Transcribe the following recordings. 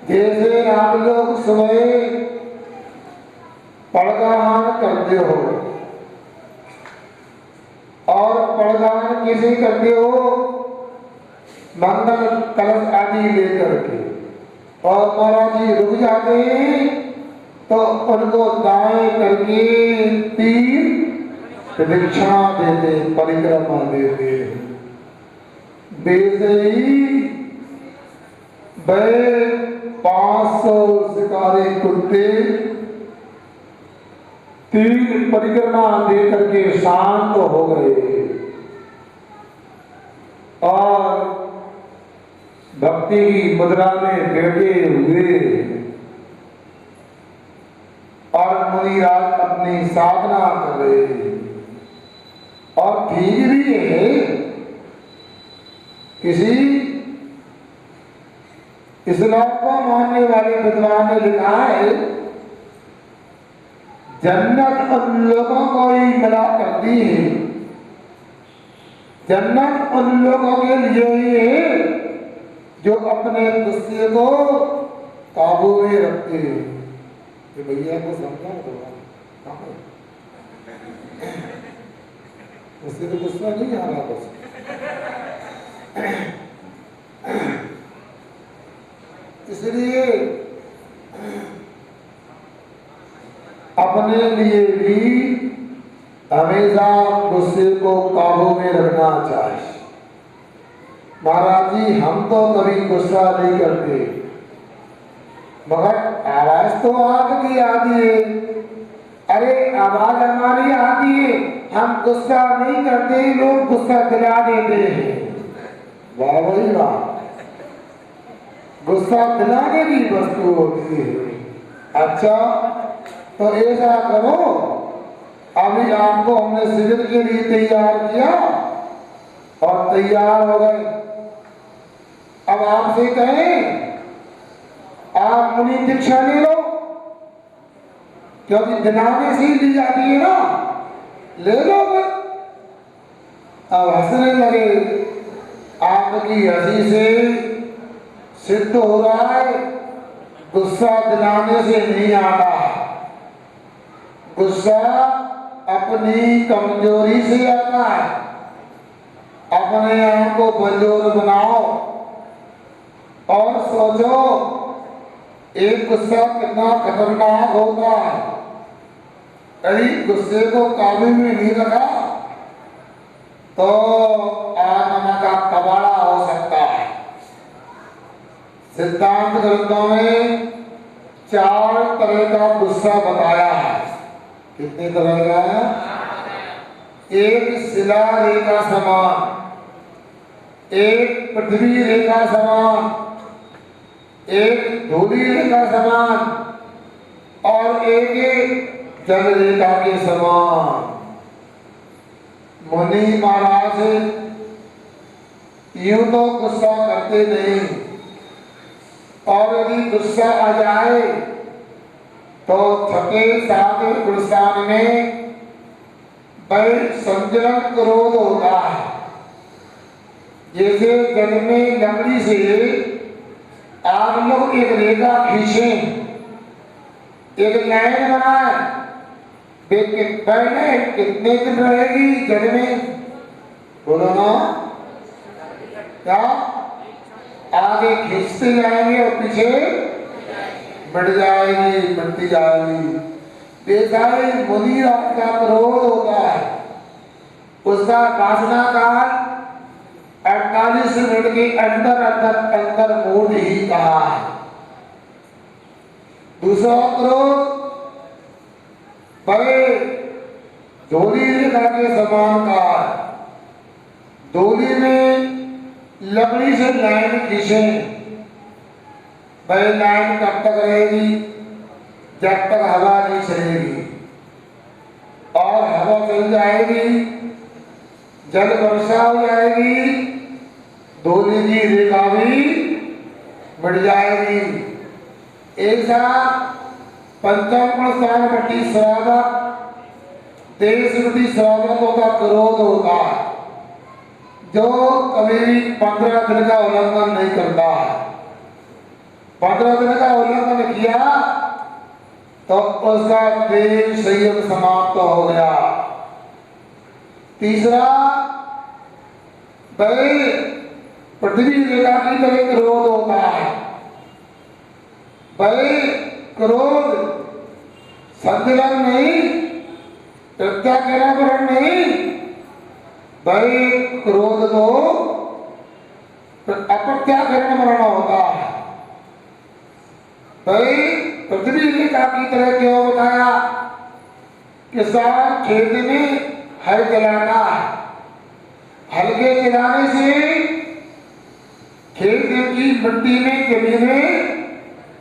जैसे आप लोग सुबह पड़गान करते हो और पड़गान किसे करते हो? मंगल कलश आदि लेकर के, और महाराज जी रुक जाते हैं तो उनको दाएं करके 3 प्रदक्षिणा देते, परिक्रमा देते। वैसे ही वे 500 शिकारी कुत्ते 3 परिक्रमा दे करके शांत हो गए और भक्ति की मुद्रा में बैठे हुए और मुनिराज अपनी साधना कर रहे। और ठीक भी है, किसी इस्लाम को मानने वाले विद्वान ने लिखा है, जन्नत उन लोगों को ही मिला करती है, जन्नत उन लोगों के लिए ही है जो अपने गुस्से को काबू में रखते हैं। तो भैया को समझा होगा, उससे तो गुस्सा नहीं आ रहा बस। इसलिए अपने लिए भी हमेशा गुस्से को काबू में रखना चाहिए। महाराज जी हम तो कभी गुस्सा नहीं करते, मगर आवाज तो आपकी आती है। अरे आवाज हमारी आती है, हम गुस्सा नहीं करते, लोग गुस्सा दिला देते हैं। वाह भाई वाह, गुस्सा दिलाने की वस्तु होती है। अच्छा तो ऐसा करो, अभी आपको हमने शिविर के लिए तैयार किया और तैयार हो गए। अब आपसे कहें आप मुनि दीक्षा ले लो, क्योंकि दिलाने से ही ली जाती है ना, ले लो। अब हंसने लगे। आपकी हंसी से सिद्ध हो रहा है गुस्सा दिलाने से नहीं आता, गुस्सा अपनी कमजोरी से आता है। अपने आप को कमजोर बनाओ और सोचो एक गुस्सा कितना खतरनाक होता है। कहीं गुस्से को काबू में नहीं रखा तो आत्मा का कबाड़ा हो सकता है। सिद्धांत ग्रंथों में 4 तरह का गुस्सा बताया है। कितने तरह का है? एक शिला रेखा समान, एक पृथ्वी रेखा समान, एक धूली रेखा समान और एक जल रेखा के समान। मुनि महाराज यूं तो गुस्सा करते नहीं, और यदि गुस्सा आ जाए तो छठे 7 गुणस्थान में संजलन क्रोध होता है। जैसे जल में लकड़ी से आप लोग एक रेखा खींचे, एक लाइन बनाए, पहले कितने दिन रहेगी जल में? बोलो ना, क्या आगे खींचते जाएंगे और पीछे बढ़ जाएगी, बढ़ती जाएगी। बेचारे मुनि राज का क्रोध होता है, उसका वासना काल 48 मिनट के अंदर अंदर मूड ही कहा है। दूसरा क्रोध बड़े धोली रेखा के समान का है। धोली में लकड़ी से लाइन खींचे, वह लाइन कब तक रहेगी? जब तक हवा नहीं चलेगी, और हवा चल जाएगी, जल वर्षा हो जाएगी, धोली की रेखा भी बढ़ जाएगी। ऐसा पंचम गुणस्थान पट्टी श्रावक, देश रूपी श्रावकों का क्रोध होता है, जो कभी 15 दिन का उल्लंघन नहीं करता है। 15 दिन का उल्लंघन किया तो उसका देव संयम समाप्त हो गया। तीसरा, भाई पृथ्वी रेखा की तरह क्रोध होता है। भाई क्रोध संतुलन नहीं, प्रत्याकरण नहीं, भाई क्रोध तो अप्रत्याकरण मरण होता है। भाई पृथ्वी रेखा की तरह क्यों बताया? किसान खेत में हल चलाता है, हल के चलाने से खेत की मिट्टी में जमीन में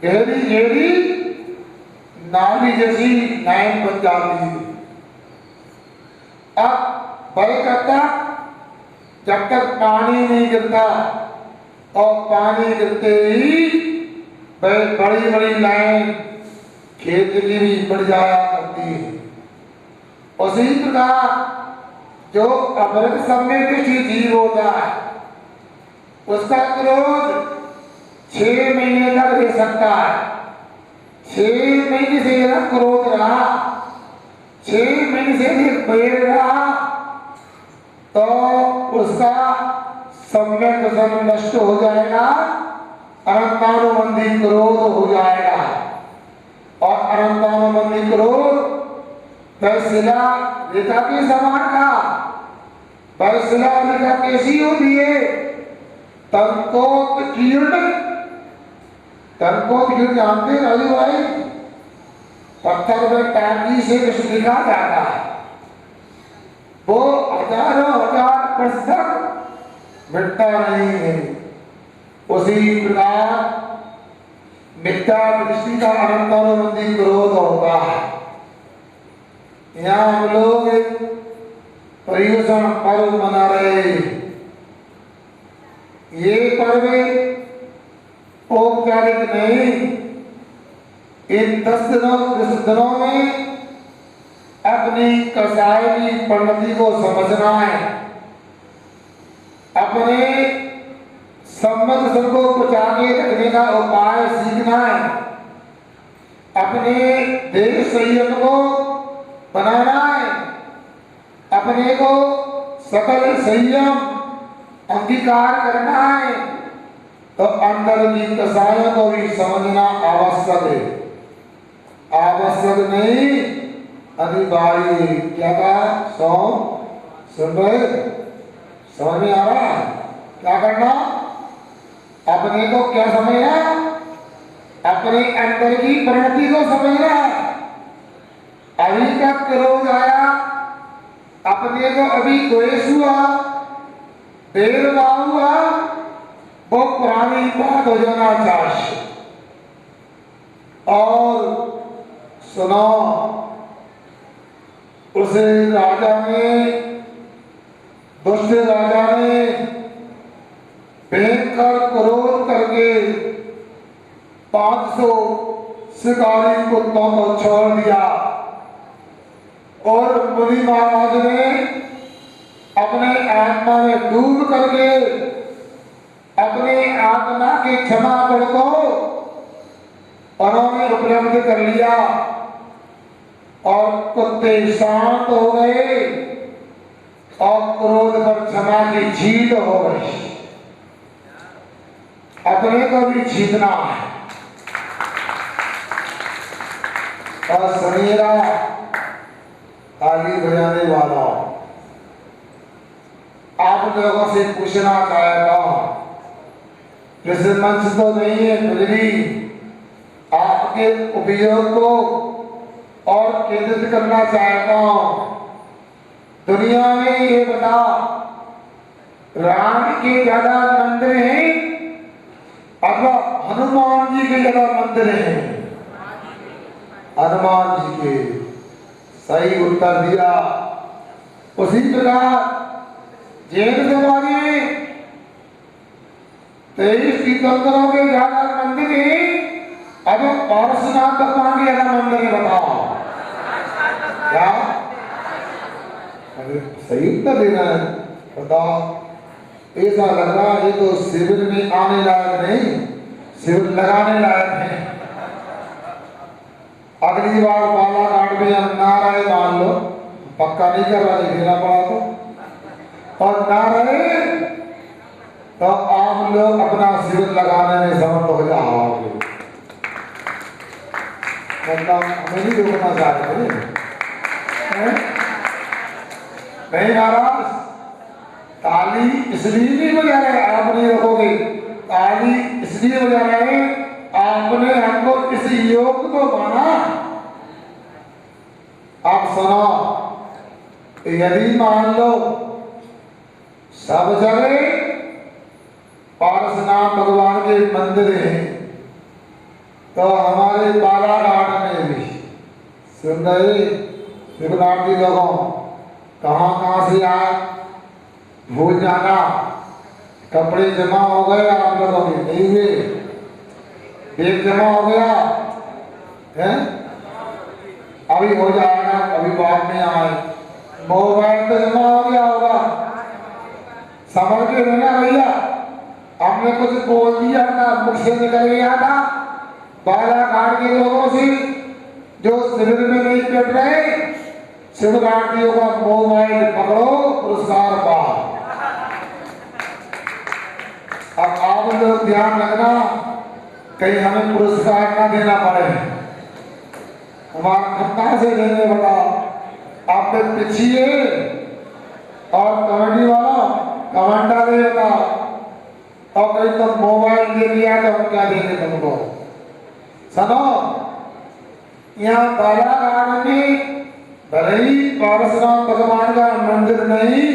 गहरी गहरी नाली जैसी लाइन बन जाती है। अब बल करता जब तक पानी नहीं गिरता, और पानी गिरते ही बड़ी बड़ी लाइन खेत की भी बढ़ जाया करती है। उसी प्रकार जो अमृत सम्मिलित जीव होता है, उसका क्रोध 6 महीने तक रह सकता है। 6 महीने से यह क्रोध रहा, 6 महीने से बैर रहा, तो उसका सम्यक दर्शन नष्ट हो जाएगा, अनंतानुबंधी क्रोध हो जाएगा। और अनंतानुबंधी क्रोध वैशिला रेखा के समान का। वैशिला रेखा कैसी होती है? तंकोत्कीर्ण, तंकोत्कीर्ण जानते हैं राजू भाई? पत्थर में टांगी से कुछ लिखा जाता है, वो हजारों हजार वर्ष तक मिटता नहीं है। उसी प्रकार मिथ्या दृष्टि का अनंतानुबंधी क्रोध होता है। यहाँ हम लोग पर्युषण पर्व मना रहे। ये पर्व औपचारिक नहीं, इन 10 दिनों में अपनी कसाई की परिणति को समझना है, अपने सम्मत सबको बचा के रखने का उपाय सीखना है, अपने देश संयम को बनाना है, अपने को सकल संयम अंगीकार करना है। तो अंदर की कसायों को भी समझना आवश्यक है, आवश्यक नहीं अनिवार्य। क्या कहा? सुन रहे? समझ में आ रहा है? क्या करना? अपने को क्या समझना? अपने अंदर की परिणति को समझना है। अभी तक क्रोध आया, अपने को अभी द्वेष हुआ, भेदभाव हुआ, वो पुरानी बात हो जाना चाहिए। और सुनो, उस राजा ने, दुष्ट राजा ने भयंकर क्रोध करके 500 शिकारी कुत्तों को छोड़ दिया। और मुनि महाराज ने अपने आत्मा में डूब करके अपने आत्मा के क्षमापण को उन्होंने उपलब्ध कर लिया, और कुत्ते शांत हो गए, और क्रोध पर क्षमा की जीत हो गई। अपने को भी जीतना है। और सुनिएगा, ताली बजाने वाला, आप लोगों से पूछना चाहता हूं, जैसे मंच तो नहीं है, फिर भी आपके उपयोग को और केंद्रित करना चाहता हूं। दुनिया में ये बता, राम के ज्यादा मंदिर हैं अथवा हनुमान जी के ज्यादा मंदिर हैं? हनुमान जी के। सही उत्तर दिया। उसी प्रकार जैन समाज में 23 तीर्थंकरों के ज्यादा मंदिर है, अब पारसनाथ भगवान के ज्यादा मंदिर है। बताओ क्या? अरे सही उत्तर देना है। बताओ, ऐसा लग रहा है ये तो शिविर में आने लायक नहीं, शिविर लगाने लायक है। अगली बार बालाघाट में हम ना रहे, मान लो, पक्का नहीं कर रहा, देना पड़ा तो, और ना रहे तो आप लोग अपना शिविर लगाने में समर्थ हो जाओगे। मतलब हमें नहीं रोकना चाहते नहीं महाराज। ताली इसलिए नहीं बजा रहे, आप नहीं रखोगे, ताली इसलिए बजा रहे आपने हमको इस योग को माना। आप सुनो, यदि मान लो सब जगह पारसनाथ भगवान के मंदिर हैं, तो हमारे बालाघाट में भी सुन रहे शिवरात्रि लोगों कहाँ से आए, भूल जाना, कपड़े जमा हो गए आप लोगों के, नहीं हुए, बैग जमा हो गया है, अभी हो जाएगा, अभी बाद में आए, मोबाइल तो जमा हो गया होगा, समझ के रहना भैया। हमने कुछ बोल दिया था, मुख से निकल गया था, बालाघाट के लोगों से जो शिविर में नहीं बैठ रहे, शिवरात्रियों का मोबाइल पकड़ो, पुरस्कार पाओ। अब आप लोग ध्यान रखना, कहीं हमें पुरस्कार ना देना पड़े, हमारा कहाँ से देने वाला आप पे पिछिए, और कमेटी वाला कमेंट डालेगा, और कहीं तो मोबाइल दे दिया तो हम क्या देंगे तुमको। सुनो, यहाँ बालाघाट में भले ही पारसनाथ भगवान का मंदिर नहीं,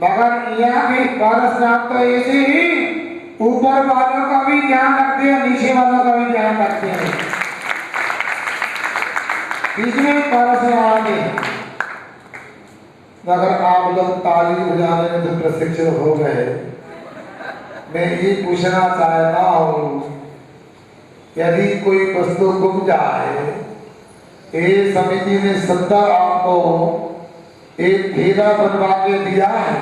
मगर यहाँ के पारसनाथ तो ऐसे ही ऊपर वालों का भी ध्यान रखते हैं, नीचे वालों का भी ध्यान रखते हैं, बीच में पारसनाथ है। अगर आप लोग ताली बजाने में तो प्रशिक्षित हो गए, मैं ये पूछना चाहता हूँ, यदि कोई वस्तु गुम जाए, ये समिति ने सुंदर आपको एक घेरा बनवा के दिया है,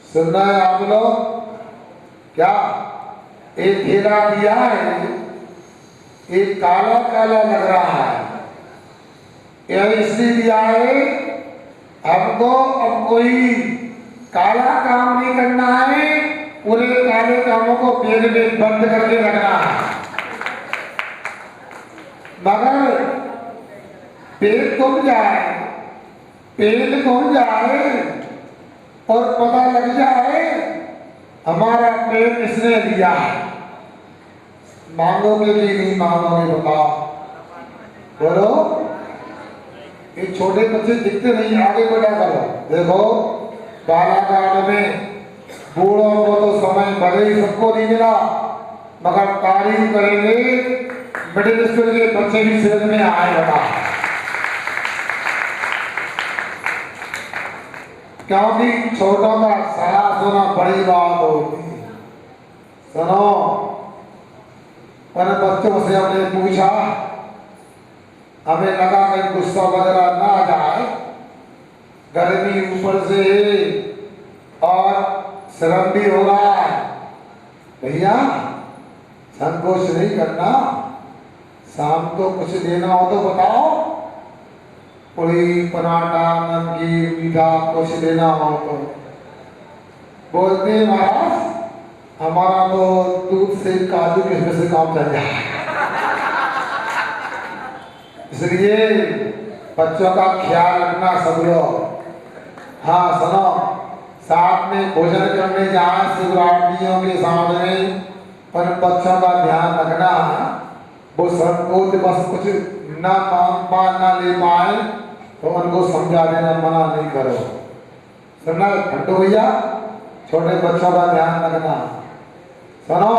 सुन रहे आप लोग क्या, एक घेरा दिया है, एक काला काला लग रहा है, यह इसलिए दिया है हमको अब कोई काला काम नहीं करना है, पूरे काले कामों को बैग में बंद करके रखना है। मगर पेट गुम जाए, पेट गुम जाए और पता लग जाए हमारा पेट इसने लिया है, मांगोगे कि नहीं मांगोगे बताओ, बोलो। ये छोटे बच्चे दिखते नहीं, आगे बढ़ा करो। देखो बालाघाट में बूढ़ों को तो समय भले ही सबको नहीं मिला, मगर तारीफ करेंगे मिडिल स्कूल के बच्चे भी शिविर में आए बता, क्योंकि छोटों का सलाह सुना बड़ी बात होती है। सुनो, मैंने बच्चों से हमने पूछा, हमें लगा कहीं गुस्सा वगैरह ना आ जाए, गर्मी ऊपर से और श्रम भी हो रहा है, भैया संकोच नहीं करना, शाम को कुछ देना हो तो बताओ, पूरी पराठा नमकीन मीठा कुछ देना हो तो। बोलते महाराज हमारा तो दूध से काजू किस्म से काम चल जाए, इसलिए बच्चों का ख्याल रखना सब लोग। हाँ सुनो, साथ में भोजन करने जाए शिवरात्रियों के सामने, पर बच्चों का ध्यान रखना, वो संकोच बस कुछ ना मांग पा ना ले पाए तो उनको समझा देना, मना नहीं करो। सुनना ठंडो भैया, छोटे बच्चों का ध्यान रखना। सुनो,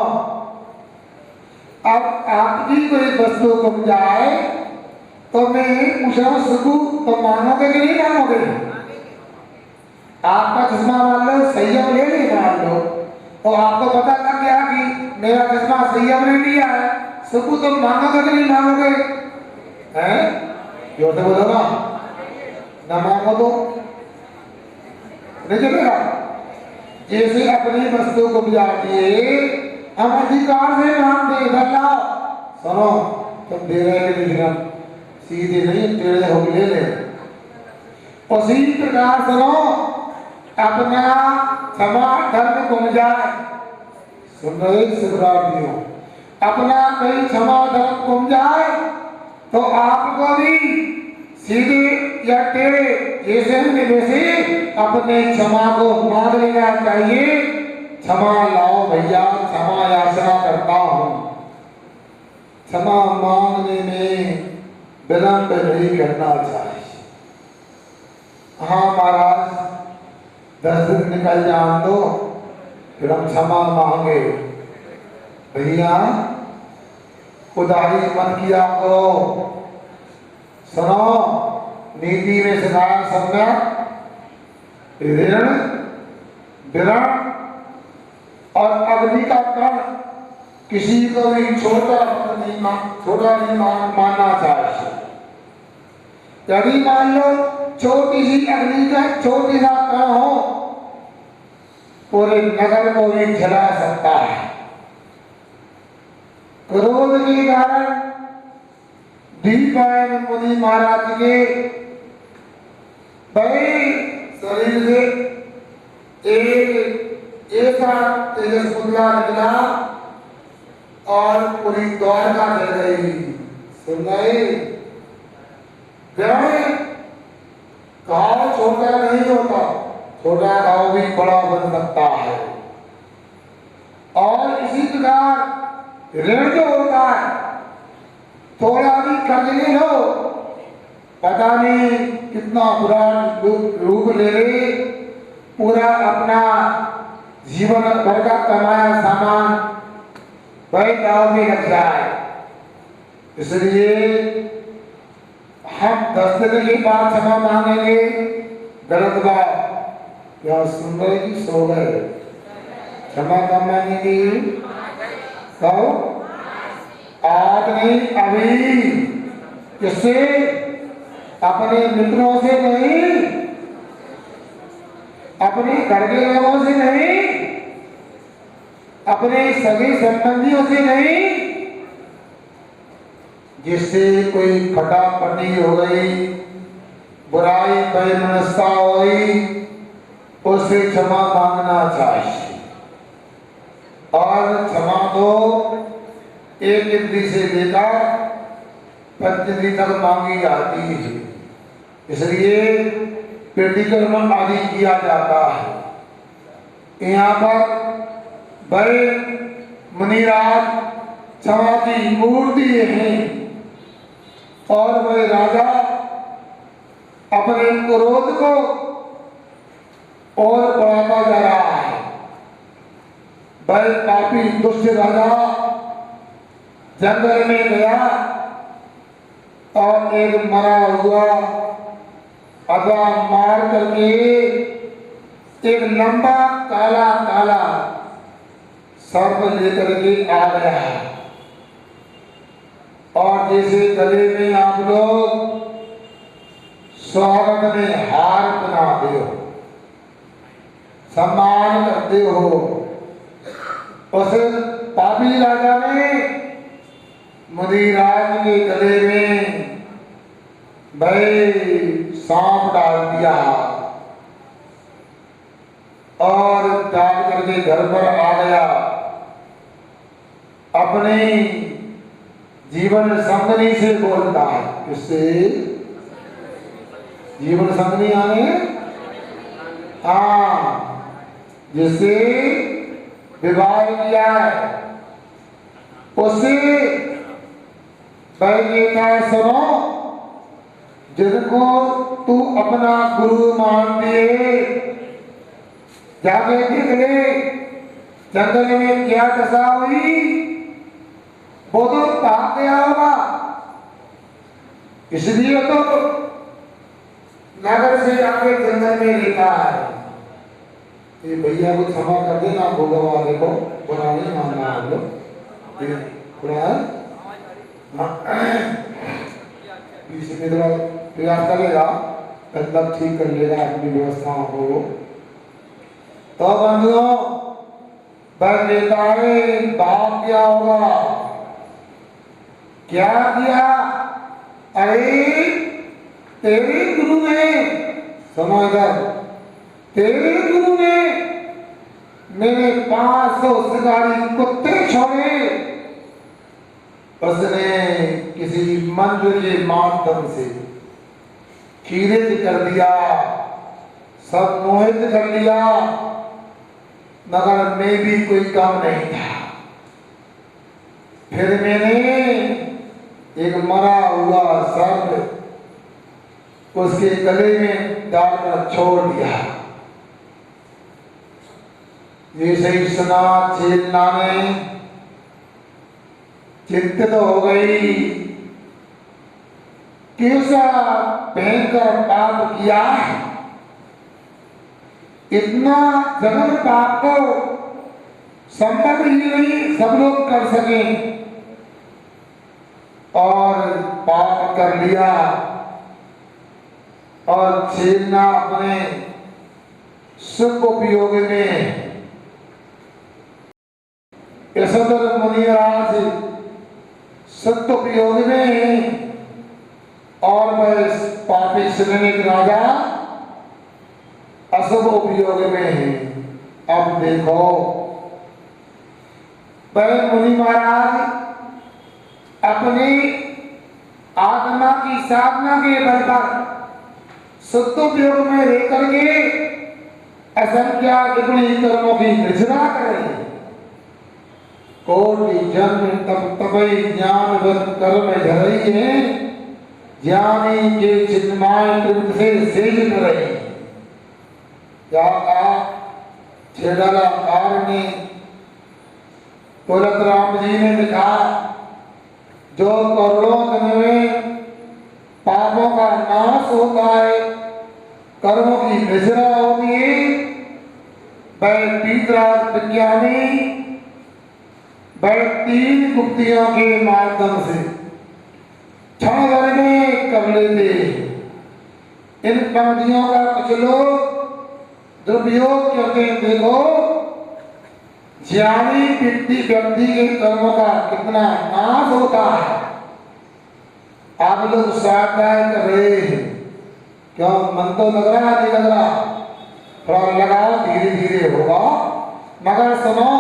अब आपकी कोई वस्तु गुम जाए तो मैं पूछ रहा हूँ, सुखू तो मांगोगे कि नहीं मांगोगे? आपका चश्मा मान लो संयम ले लिया, मान लो तो आपको पता लग गया कि मेरा चश्मा संयम ले लिया है, सुखू तो मांगोगे कि नहीं मांगोगे? हैं? जोर से बोलो ना मांगो तो नहीं चलेगा। जैसे अपनी वस्तु गुम जाती है हम अधिकार से मान दे इधर लाओ। सुनो, तुम दे रहे के लिखना सीधे नहीं, टेढ़े हो ले ले। उसी प्रकार सुनो, अपना समाज धर्म गुम जाए, सुन रहे शिवरात्रियों, अपना कहीं क्षमा धर्म गुम जाए तो आपको भी सीधे या टेढ़े जैसे वैसे अपने क्षमा को मांग लेना चाहिए। क्षमा लाओ भैया, क्षमा याचना करता हूं। क्षमा मांगने में विलंब नहीं करना चाहिए। हाँ महाराज, 10 दिन निकल जान दो, फिर हम क्षमा मांगे। भैया उदारी मन किया करो। सुनो, नीति में सिखाया सम्यक ऋण विरण और अग्नि का कण किसी को भी छोटा नहीं मानना चाहिए। यदि मान लो छोटी सी अग्नि का छोटी सा कण हो, पूरे नगर को भी जला सकता है। क्रोध के कारण दीपायन मुनि महाराज के बड़े शरीर से एक ऐसा तेजस पुतला निकला और पूरी द्वारका जल गई। सुन गए? घाव छोटा नहीं होता, छोटा घाव भी बड़ा बन सकता है। और इसी प्रकार ऋण जो होता है, थोड़ा भी कर्ज ले लो, पता नहीं कितना बुरा रूप ले ले, पूरा अपना जीवन भर का कमाया सामान वही दाव में लग जाए। इसलिए हम 10 दिन के बाद क्षमा मांगेंगे, गलत बात। या सुन रहे कि सो गए? क्षमा कब मांगेंगे? कब? आज नहीं, अभी। किससे? अपने मित्रों से नहीं, अपने घर के लोगों से नहीं, अपने सगे संबंधियों से नहीं। जिससे कोई फटाफटी हो गई, बुराई बेमनस्ता हो गई, उससे क्षमा मांगना चाहिए। और क्षमा को एक इंद्री से लेकर 5 इंद्री तक मांगी जाती है। इसलिए प्रतिक्रमण आदि किया जाता है। यहाँ पर बड़े मुनिराज क्षमा की मूर्ति हैं और वह राजा अपने क्रोध को और बढ़ाता जा रहा है। वह पापी दुष्ट राजा जंगल में गया और एक मरा हुआ अदा मार करके एक लंबा काला काला सर्प लेकर के आ गया है। और जैसे गले में आप लोग स्वागत में हार पहनाते हो, सम्मान करते हो, उस पापी राजा ने मुनिराज के गले में भाई सांप डाल दिया और डाल करके घर पर आ गया। अपने जीवन संगनी से बोलता है। किससे? जीवन संगनी आने, हाँ, जिससे विवाह किया है उससे सुनो, जिनको तू अपना गुरु मानते, जाके देख ले जंगल में क्या दशा हुई, वो तो भाग गया होगा। इसलिए तो नगर से आके जंगल में लेता है। ये भैया को क्षमा कर देना, भोगा वाले को बुरा नहीं मानना हम लोग। प्रयास करेगा तब ठीक कर लेगा अपनी व्यवस्थाओं को। तो बंधुओं, वह कहता है बाप क्या होगा, क्या किया? अरे तेरे गुरु ने, सुनो इधर, तेरे गुरु ने मेरे 500 शिकारी कुत्ते छोड़े, उसने किसी मंत्र के माध्यम से खीरित कर दिया, सब मोहित कर लिया, मगर मैं भी कोई काम नहीं था। फिर मैंने एक मरा हुआ सर्प उसके गले में डालकर छोड़ दिया। ये सही सुना चेतना ने चिंतित हो गई कि उसका भयंकर पाप किया है, इतना जघन्य पाप तो संभव ही नहीं सब लोग कर सके, और पाप कर लिया। और चेतना अपने सुख उपयोग में यशोधर मुनिराज सत्योपयोग में, और वह पापी श्रेणिक राजा अशुभ उपयोग में है। अब देखो वह मुनि महाराज अपनी आत्मा की साधना के बल पर सत्योपयोग में रहकर के असंख्यात गुणी कर्मों की रचना कर रहे हैं। कोटि जन्म तप तपई ज्ञानवत कर्म धरई है, ज्ञानी के चिन्माय त्रिविध से सेज करई। क्या कहा छेड़ाकार ने, तुलत राम जी ने लिखा, जो करोड़ों जन्म में पापों का नाश होता है, कर्मों की निजरा होती है, वह पीतराज विज्ञानी वह 3 गुप्तियों के माध्यम से क्षण भर में कर लेते। इन पंक्तियों का कुछ लोग दुरुपयोग करते हैं। देखो ज्ञानी व्यक्ति के कर्मों का कितना नाश होता है। आप लोग स्वाध्याय कर रहे हैं, क्यों मन तो लग रहा नहीं लग रहा? थोड़ा लगाओ, धीरे धीरे होगा। मगर सुनो,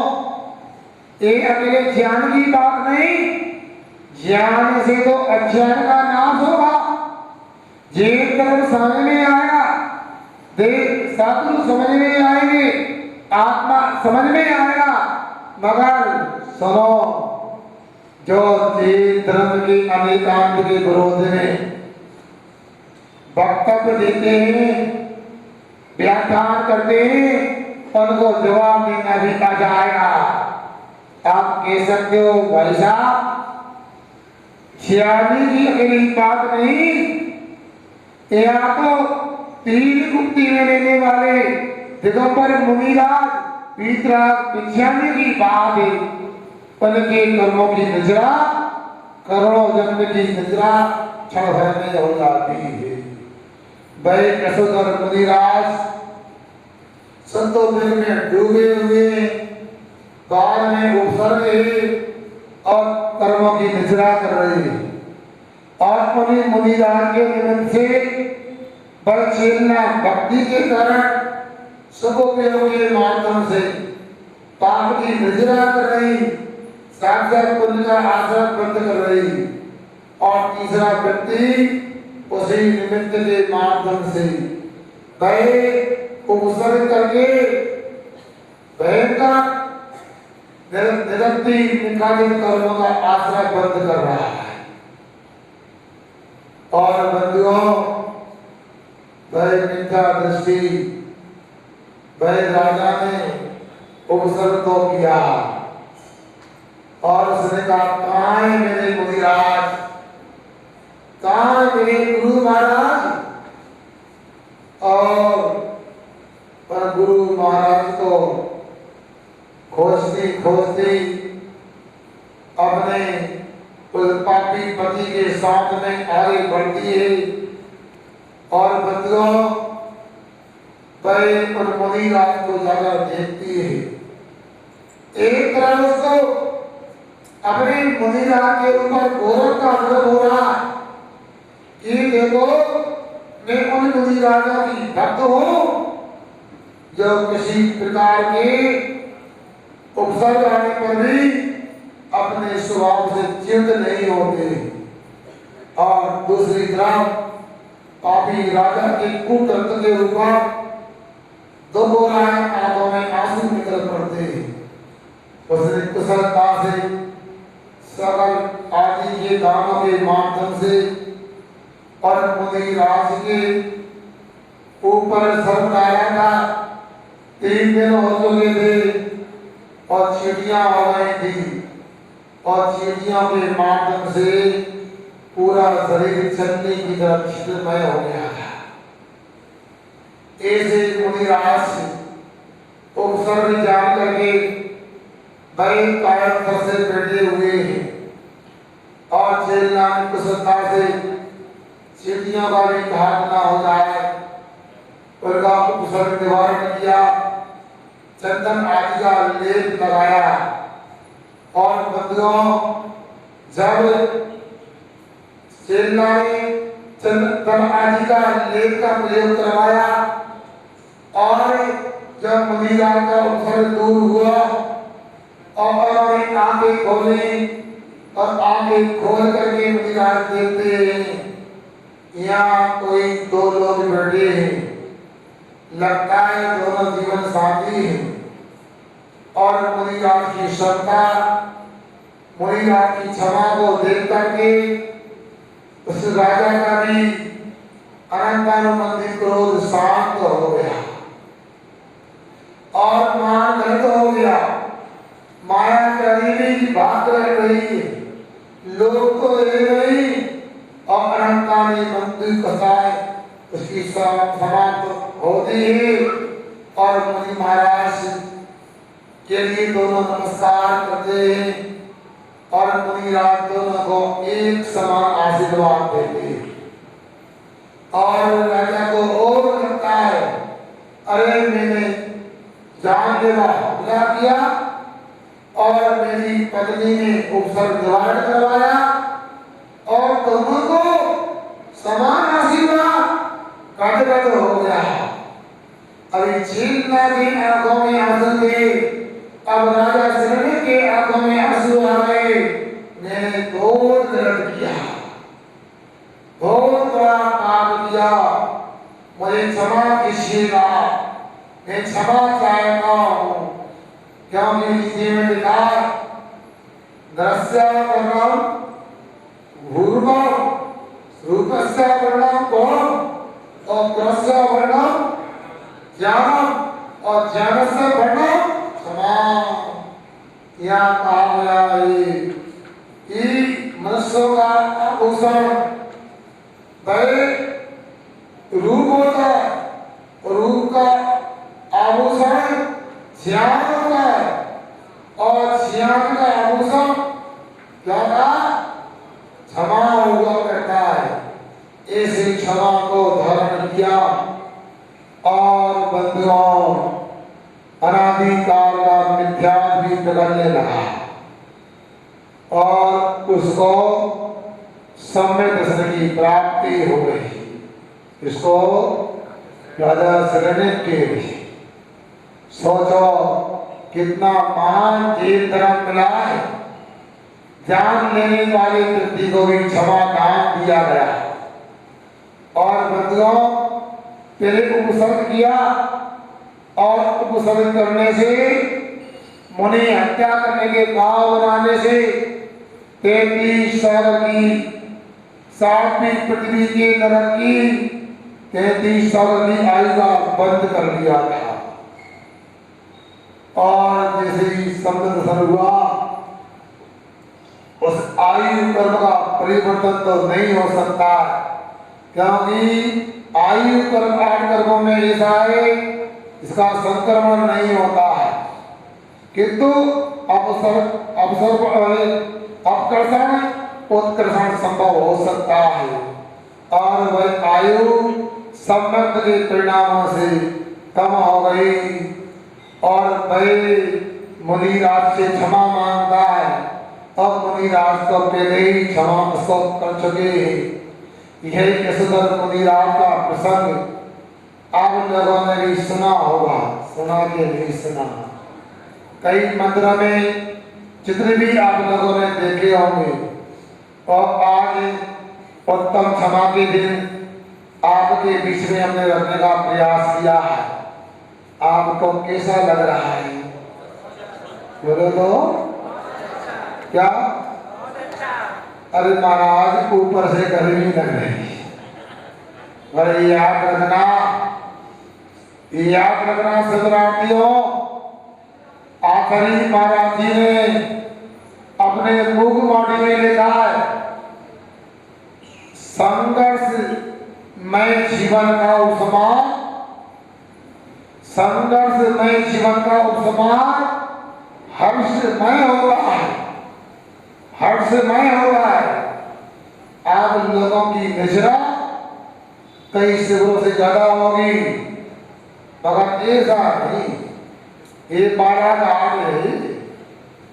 ये अकेले ज्ञान की बात नहीं, ज्ञान से तो अज्ञान का नाश होगा। जीव कर्म समझ में आएगा, देव साधु समझ में आएंगे, आत्मा समझ में आएगा। मगर सुनो, जो जीव धर्म के अनेकांत के विरोध में वक्तव्य देते हैं, व्याख्यान करते हैं, उनको जवाब देना भी आ जाएगा। आप कह सकते हो भाई साहब, ज्ञानी की अकेली बात नहीं, यहाँ तो 3 गुप्ती में लेने वाले दिगंबर मुनिराज पीतराज विज्ञानी की बात है। उनके कर्मों की निजरा, करोड़ों जन्म की निजरा क्षण भर में हो जाती है। वह यशोधर मुनिराज संतों में डूबे हुए काल में उपसर्ग है और कर्मों की निजरा कर रहे हैं। और उन्हीं मुनिराज के निमित्त से बल चेतना भक्ति के कारण सुखोपयोग के माध्यम से पाप की निजरा कर रही, साक्षात पुण्य का आश्रम बंद कर रही। और तीसरा व्यक्ति उसी निमित्त के माध्यम से वह उपसर्ग करके भयंकर निरंतर निकालित कर्मों का आश्रय बंद कर रहा है। और बंधुओं, वह मिथ्या दृष्टि वह राजा ने उपसर्ग तो किया, और उसने कहा, कहाँ है मेरे मुनिराज, कहाँ है मेरे गुरु महाराज? और पर गुरु महाराज को खोजती खोजती अपने उस पापी पति के साथ में आगे बढ़ती है। और बंधुओं, वह उन मुनिराज को जाकर देखती है। एक तरह उसको अपने मुनिराज के ऊपर गौरव का अनुभव हो रहा है कि देखो मैं उन मुनिराजा की भक्त हूं जो किसी प्रकार के उपसर्ग आने पर भी अपने स्वभाव से चिंत नहीं होते और दूसरी तरफ पापी राजा के कुकृत्य के ऊपर दो आंखों में आंसू निकल पड़ते उसने कुशलता से सकल आदि के दानों के माध्यम से और मुनि राज के ऊपर सर डाला था 3 दिन हो चुके थे और चीटियां हो गई थी और चीटियों के माध्यम से पूरा शरीर चलने की तरफ छिद्रमय हो गया था। ऐसे मुनिराज उपसर्ग जान करके बड़े कायम से बैठे हुए हैं और चेलना की कुशलता से चीटियों का भी घात न हो जाए उनका उपसर्ग निवारण किया, चंदन आदि का लेप लगाया और बंधुओं जब चेलना ने चंदन आदि का लेप का प्रयोग करवाया और जब मुनिराज का उपसर्ग दूर हुआ और उन्होंने आंखें खोली और आंखें खोल करके मुनिराज देखते हैं यहाँ कोई 2 लोग बैठे हैं, लगता है दोनों जीवन साथी हैं और मुनिराज की श्रद्धा मुनिराज की क्षमा को देख करके उस राजा का भी अनंतानुबंधी क्रोध शांत हो गया और मान घृत हो गया। माया करीबी की बात रह रही है, लोग तो ये नहीं और अनंतानुबंधी कसाय उसकी समाप्त होती है और मुनि महाराज के लिए दोनों नमस्कार करते हैं और मुनिराज दोनों को एक समान आशीर्वाद देते हैं और राजा को और लगता है अरे मैंने जानलेवा हमला किया और मेरी पत्नी ने उपसर्ग निवारण करवाया और दोनों को समान आशीर्वाद कटगट हो गया। अभी चीलना की आंखों में आंसू थे, अब राजा शरण के आंखों में आंसू आ गए। मैंने बहुत गलत किया, बहुत बड़ा पाप किया, मुझे क्षमा कीजिएगा, मैं क्षमा चाहता हूँ क्योंकि नीति में लिखा दृश्य वर्णम भूर्भम रूपस्य वर्णम कौन और दृश्य वर्णम ज्ञानम और ज्ञानस्य वर्णम क्षमा। यहाँ कहा गया है कि मनुष्यों का आभूषण वह रूप होता है, रूप का आभूषण ज्ञान होता है और ज्ञान का आभूषण क्या था? क्षमा हुआ करता है। ऐसे क्षमा को धारण किया और बंधुओं अनादिकाल का मिथ्या भी बदलने लगा और उसको सम्य दर्शन की प्राप्ति हो गई। इसको राजा शरण के सोचो कितना महान जीव धर्म मिला है। जान लेने वाले व्यक्ति को भी क्षमा दान दिया गया और बंधुओं पहले उपसर्ग किया और उपसर्ग करने से मुनि हत्या करने के भाव बनाने से 33 स्वर्ग की 7वीं पृथ्वी के नरक की 33 स्वर्ग की आयु का बंद कर दिया था और जैसे ही दर्शन हुआ उस आयु कर्म का परिवर्तन तो नहीं हो सकता क्योंकि आयु कर्म 8 कर्मों में ऐसा है इसका संक्रमण नहीं होता है किंतु अपकर्षण उत्कर्षण संभव हो सकता है और वह आयु संबंध के परिणामों से कम हो गई और वह मुनिराज से क्षमा मांगता है, अब मुनिराज तो पहले ही क्षमा उसको कर चुके हैं। यह यशोधर मुनिराज का प्रसंग आप लोगों ने भी सुना होगा, सुना के नहीं सुना। कई मंदिरों में जितने भी आप लोगों ने देखे होंगे, और आज उत्तम क्षमा के दिन आपके बीच में हमने रखने का प्रयास किया है। आपको कैसा लग रहा है? बोलो तो क्या? अरे महाराज ऊपर से गर्मी लग रही है। अरे याद रखना शिवरात्रियों, आखिरी महाराज जी ने अपने मुख माटी में लिखा है, संघर्ष में जीवन का उपमान, संघर्ष में जीवन का उपमान हर्षमय होता है, हर्षमय होता है। आप लोगों की नजरा कई शिविरों से ज्यादा होगी, मगर ऐसा नहीं। ये बालाघाट है,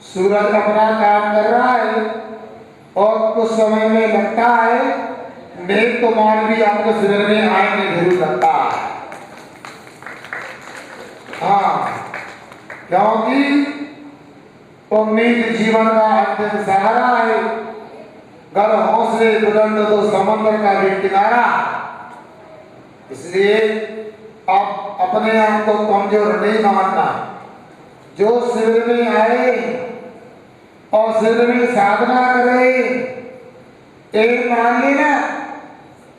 सूरज अपना काम कर रहा है और कुछ समय में लगता है मेघ तो मान भी आपके शिविर में आएंगे जरूर लगता है। हाँ, क्योंकि उम्मीद जीवन का अंतिम सहारा है। गर हौसले बुलंद तो समंदर का भी किनारा। इसलिए आप अपने आप को कमजोर नहीं मानना। जो शिविर में आए और शिविर में साधना करे, एक मान लेना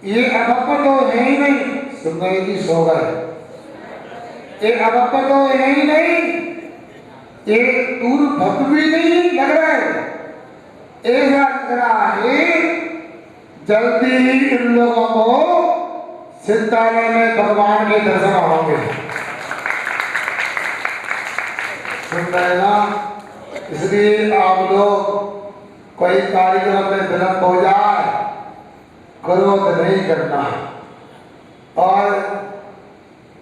ये अभक्क तो है ही नहीं, सुन गए कि सो गए, ये अभक्क तो है ही नहीं, ये दूर भक्त भी नहीं लग रहा है। ऐसा लग रहा है जल्दी ही इन लोगों को सिद्धालय में भगवान के दर्शन होंगे। सुन रहे ना? इसलिए आप लोग कोई कार्यक्रम में विलंब हो जाए, क्रोध नहीं करना। और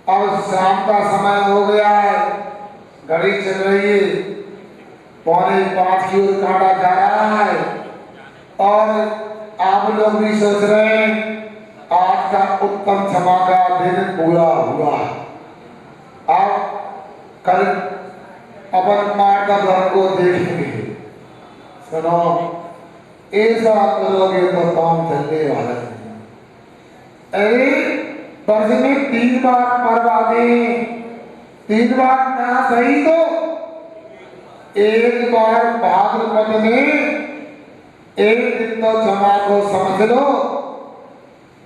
अब शाम का समय हो गया है, घड़ी चल रही है, 4:45 की ओर काटा जा रहा है, और आप लोग भी सोच रहे हैं आज का उत्तम क्षमा का दिन पूरा हुआ। आप कल अपन मार्ग को देखेंगे। सुनो, ऐसा करोगे तो काम चलने वाला नहीं। अरे वर्ष में 3 बार मरवा दे, 3 बार ना सही तो 1 बार भाद्रपद में एक दिन तो क्षमा को समझ लो।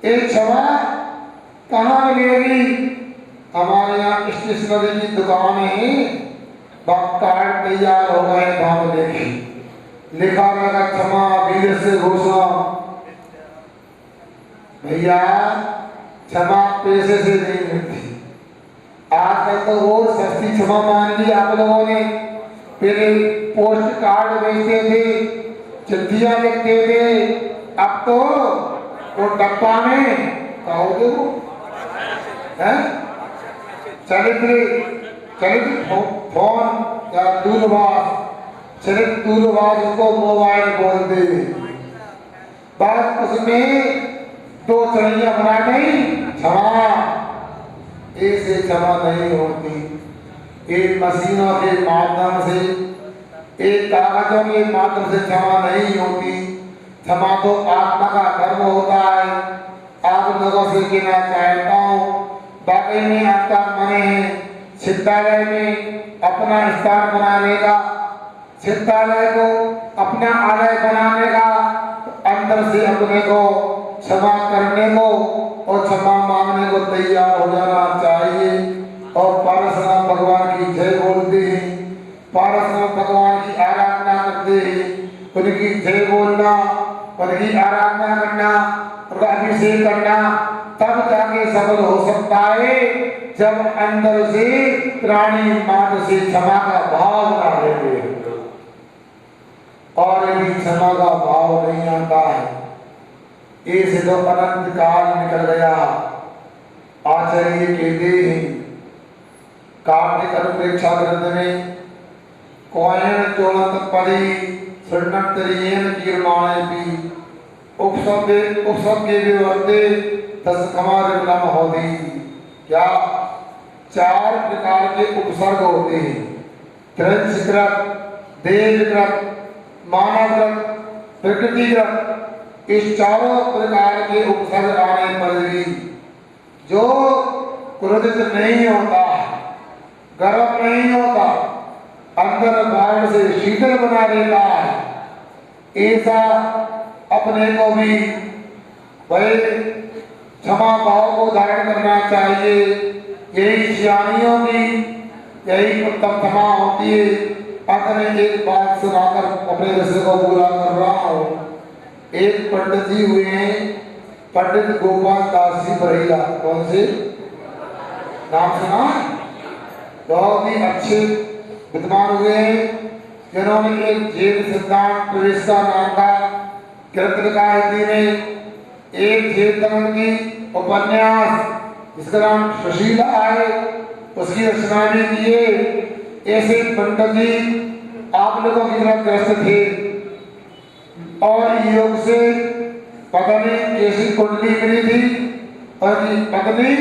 एक क्षमा कहाँ मिलेगी? हमारे यहाँ स्टेशनरी की दुकान है, कार्ड तैयार हो गए, वहां मिलेगी, लिखा रहेगा क्षमा वीर से घोषणा। भैया क्षमा पैसे से नहीं मिलती। आजकल तो वो सस्ती क्षमा मान ली आप लोगों ने। पहले पोस्ट कार्ड भेजते थे, चिट्ठियां लिखते थे, अब तो वो डब्बा में कहोगे वो है चलित फोन या दूरभाष, चलित दूरभाष को मोबाइल बोलते हैं। बस उसमें 2 चढ़ियां बना नहीं, क्षमा, ऐसे क्षमा नहीं होती। एक मशीनों के माध्यम से, एक कागजों के माध्यम से क्षमा नहीं होती। क्षमा तो आत्मा का कर्म होता है। आप लोगों से कहना चाहता हूँ, बाकी में आपका मन है सिद्धालय में अपना स्थान बनाने का, सिद्धालय को अपना आलय बनाने का, अंदर से अपने को क्षमा करने को और क्षमा मांगने को तैयार हो जाना चाहिए। और पारसनाथ भगवान की जय बोलते हैं, पारसनाथ भगवान की आराधना करते हैं, उनकी जय बोलना, उनकी आराधना करना, उनका अभिषेक करना, तब जाके सफल हो सकता है जब अंदर से प्राणी मात्र से क्षमा का भाव ना लेंगे। और यदि क्षमा का भाव नहीं आता है, ऐसे तो अनंत काल निकल गया। आचार्य कहते हैं कार्तिक अनुप्रेक्षा ग्रंथ में कोयन चोलत परी सुन्नतरियन कीर्माणे भी उपसब के विवर्ते तस खमार विलम होती। क्या चार प्रकार के उपसर्ग होते हैं, त्रंशकृत, देवकृत, मानवकृत, प्रकृतिकृत। इस चारों प्रकार के उपसर्ग आने पर भी जो क्रोधित नहीं होता, गर्म नहीं होता, अंदर बाहर से शीतल बना देता है, ऐसा अपने को भी वही क्षमा भाव को धारण करना चाहिए। यही सियानियों की यही उत्तम क्षमा होती है। अपने एक बात सुनाकर अपने विषय को पूरा कर रहा हूँ। एक पंडित जी हुए हैं, पंडित गोपाल दास जी बरेला। कौन से नाम सुना? बहुत ही अच्छे विद्वान हुए हैं, जिन्होंने एक जैन सिद्धांत प्रवेशिका नाम का ग्रंथ लिखा हिंदी में। एक जैन धर्म की उपन्यास जिसका नाम सुशीला है, उसकी रचना भी की है। ऐसे पंडित जी आप लोगों की तरह ग्रस्त थे और योग से पता नहीं कैसी कुंडली मिली थी और पत्नी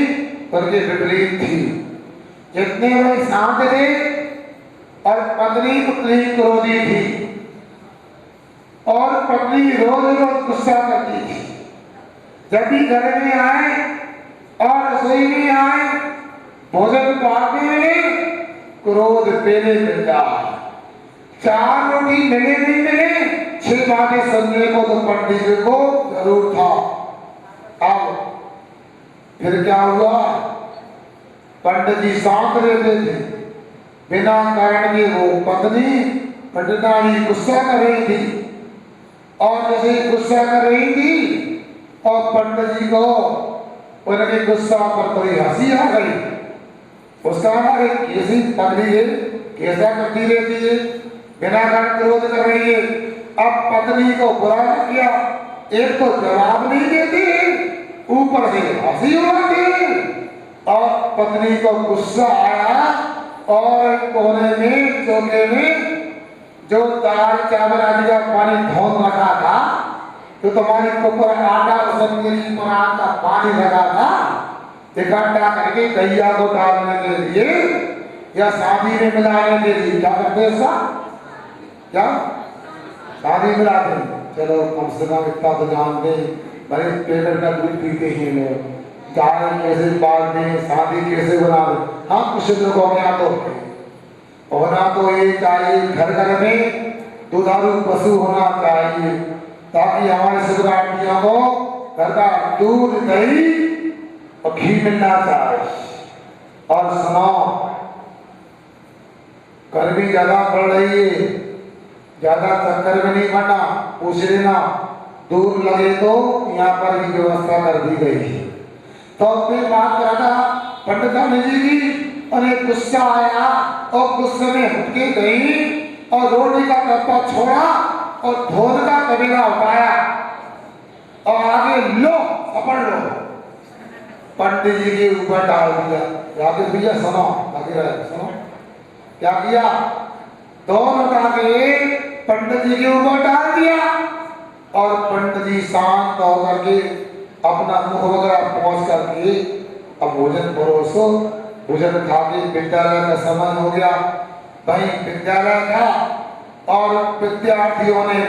उनके विपरीत थी। जितने वे शांत थे और पत्नी उतनी क्रोधी थी और पत्नी रोज रोज गुस्सा करती थी। जब भी घर में आए और रसोई में आए, भोजन पाने में क्रोध पेले मिल जाए। चार रोटी मिले नहीं मिले, 6 बातें सुनने को तो पंडित जी को जरूर था। अब फिर क्या हुआ? पंडित जी शांत रहते थे, बिना कारण के वो पत्नी पंडितानी गुस्सा कर रही थी और जैसे गुस्सा कर रही थी और पंडित जी को उनके गुस्सा पर थोड़ी हंसी आ गई। उसका कैसी पत्नी है, कैसा करती रहती है, बिना कारण क्रोध कर रही है। अब पत्नी को बुरा लग गया, एक तो जवाब नहीं देती, ऊपर से हंसी उड़ाती और पत्नी को गुस्सा आया और कोने में चौके में जो दाल चावल आदि का पानी धोन रखा था, तो तुम्हारी ऊपर आटा उसमें का पानी लगा था, इकट्ठा करके गैया को डालने के लिए या शादी में मिलाने के लिए क्या करते हैं? क्या शादी मिलाते हैं? चलो कम से कम इतना तो जानते हैं, भाई पेपर का दूध पीते हैं लोग, गाय कैसे पालते हैं, शादी कैसे बनाते। हाँ, कुछ लोगों में तो होना तो ये चाहिए, घर घर में दुधारू पशु होना चाहिए ताकि हमारे सुग्राटियों को घर का दूध दही और घी मिलना चाहिए। और सुनो, गर्मी ज्यादा पड़ रही है, ज्यादा चक्कर में नहीं पड़ना, पूछ लेना, दूर लगे तो यहाँ पर भी व्यवस्था कर दी गई है। तो फिर बात कर रहा था पंडित जी की, उन्हें गुस्सा आया और गुस्से में हुटके गई और रोटी का कप्पा छोड़ा और धोन का कबीला उठाया और आगे लो पकड़ लो, पंडित जी के ऊपर डाल दिया। जाके भैया सुनो, बाकी रहे सुनो, क्या किया? दोनों उठा के पंडित जी के ऊपर डाल दिया और पंडित जी शांत होकर के अपना मुख वगैरह पहुंच करके अब भोजन परोसो। भोजन खा के विद्यालय का समय हो गया। भाई विद्यालय था और विद्यार्थियों ने,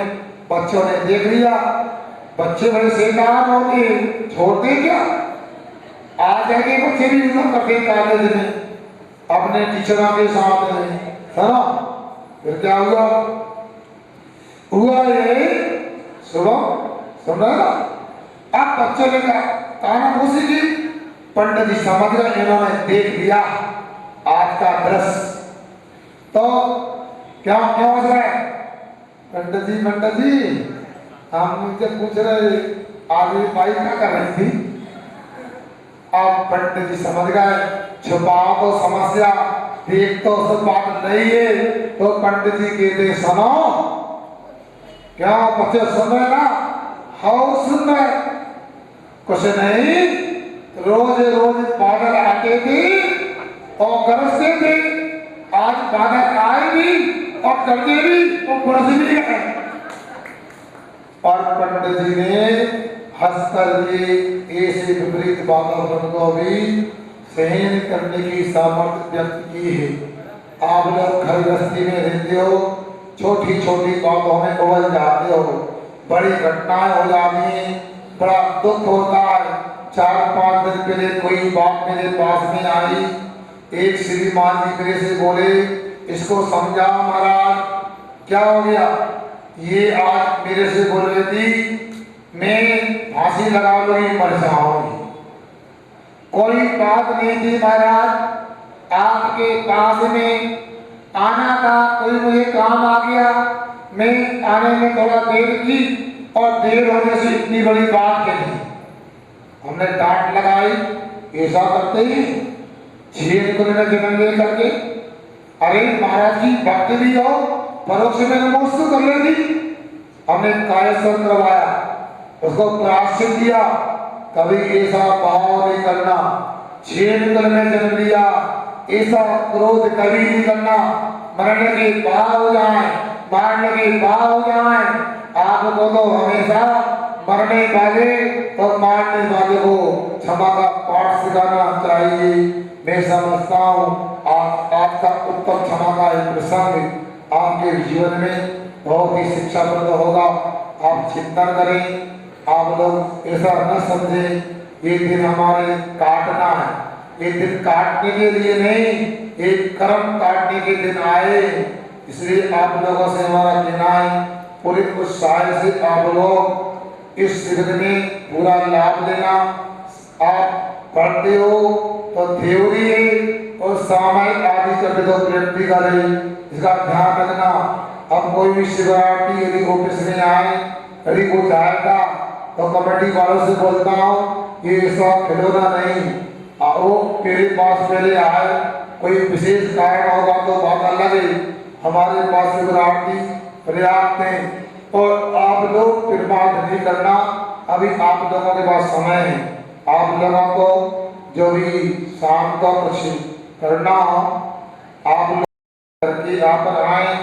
बच्चों ने देख लिया, बच्चे बड़े शैतान होंगे, छोड़ते क्या? आज आगे बच्चे भी उन्होंने करते कॉलेज में अपने टीचरों के साथ में, सुनो फिर क्या हुआ? ये सुनो, सुन रहे ना? अब बच्चों ने कहा खुशी की, पंडित जी समझ गए, इन्होंने देख लिया आज का दृश्य। तो क्या क्या हो रहा है? पंडित जी हम मुझसे पूछ रहे आज भाई क्या कर रही थी? अब पंडित जी समझ गए, छुपाओ तो समस्या, देख तो सब बात नहीं है। तो पंडित जी कहते सुनो, क्या बच्चे सुन रहे ना? हाँ सुन रहे। कुछ नहीं, रोज रोज बादल आते थे और गरजते थे, आज बादल आए भी और करके भी वो पुरुष भी है। और पंडित जी ने हंसकर के ऐसे विपरीत वातावरण को भी सहन करने की सामर्थ्य व्यक्त की है। आप लोग घर गृहस्थी में रहते हो, छोटी छोटी बातों में उलझ जाते हो, बड़ी घटनाएं हो जाती हैं, बड़ा दुख होता है। 4-5 दिन पहले कोई बात मेरे पास में आई, एक श्रीमान जी मेरे से बोले, इसको समझा महाराज क्या हो गया। ये आज मेरे से बोल रही थी मैं फांसी लगा लूंगी, मर जाऊंगी। कोई बात नहीं थी महाराज, आपके पास में आना था, कोई मुझे काम आ गया, मैं आने में थोड़ा देर की और देर होने से इतनी बड़ी बात कही। हमने डांट लगाई, ऐसा करते ही 6 दिन में जन्म ले करके, अरे महाराज की भक्ति भी हो, परोक्ष में नमोस्तु कर लेती। हमने कायस्थ करवाया, उसको प्रायश्चित दिया, कभी ऐसा भाव नहीं करना। 6 दिन में जन्म लिया, ऐसा क्रोध कभी नहीं करना, मरने के बाद हो जाए, मारने के बाद हो जाए। आपको तो हमेशा मरने वाले और मारने वाले को क्षमा का पाठ सिखाना चाहिए। मैं समझता हूँ आपका उत्तम क्षमा का एक प्रसंग आपके जीवन में बहुत ही शिक्षाप्रद होगा। आप चिंतन करें, आप लोग ऐसा न समझे एक दिन हमारे काटना है, एक दिन काटने के लिए नहीं, एक कर्म काटने के दिन आए। इसलिए आप लोगों से हमारा कहना है, पूरे उत्साह से आप लोग इस शिविर में पूरा लाभ लेना। आप पढ़ते हो तो थ्योरी और सामायिक आदि करके तो प्रैक्टिकल है, इसका ध्यान रखना। अब कोई भी शिवरात्रि यदि ऑफिस में आए, यदि वो जाएगा तो कमेटी वालों से बोलता हूँ ये सब खिलौना नहीं, वो मेरे पास पहले आए, कोई विशेष कारण होगा तो बात अलग है। हमारे पास शिवरात्रि पर्याप्त है और आप लोग निर्माण नहीं करना। अभी आप लोगों के पास समय है, आप लोगों को जो भी शाम का कुछ करना हो आप लोग करके यहाँ पर आए,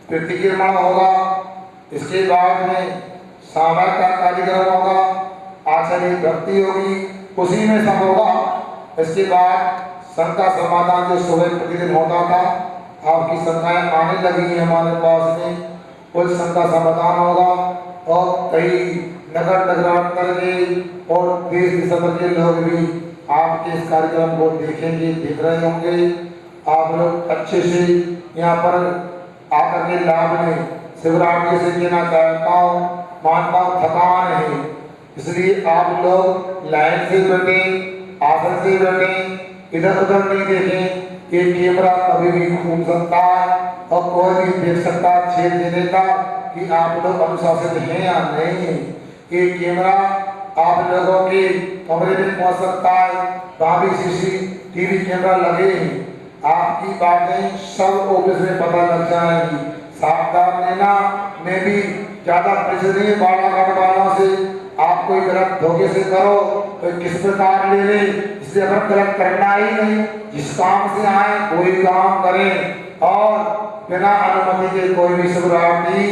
प्रतिक्रमण होगा, इसके बाद में सामायिक का कार्यक्रम होगा, आचार्य भक्ति होगी, उसी में सब होगा। इसके बाद शंका समाधान जो सुबह प्रतिदिन होता था, आपकी शंकाएं आने लगी है हमारे पास में, कुछ शंका समाधान होगा। और कई नगर नगरांतर के और देश देश के लोग भी आपके इस कार्यक्रम को देखेंगे, देख रहे होंगे। आप लोग अच्छे से यहाँ पर आकर के लाभ लें। शिवरात्रि से कहना चाहता हूँ, मानता हूँ थकान है, इसलिए आप लोग लाइन से बैठे, आसन से बैठे, इधर उधर नहीं देखें। ये कैमरा कभी भी घूम सकता है और कोई भी देख सकता है, छेद देने का कि आप लोग अनुशासित हैं या नहीं। ये कैमरा आप लोगों के कमरे में पहुंच सकता है, वहाँ भी CCTV कैमरा लगे हैं। आपकी बातें सब ऑफिस में पता लग जाएंगी, सावधान लेना। मैं भी ज्यादा परिचय बालाघाट वालों से आप कोई गलत धोखे से करो तो किस प्रकार ले ले, इसलिए अगर गलत करना ही नहीं, जिस काम से आए कोई काम करें और बिना अनुमति के कोई भी शिवरात्रि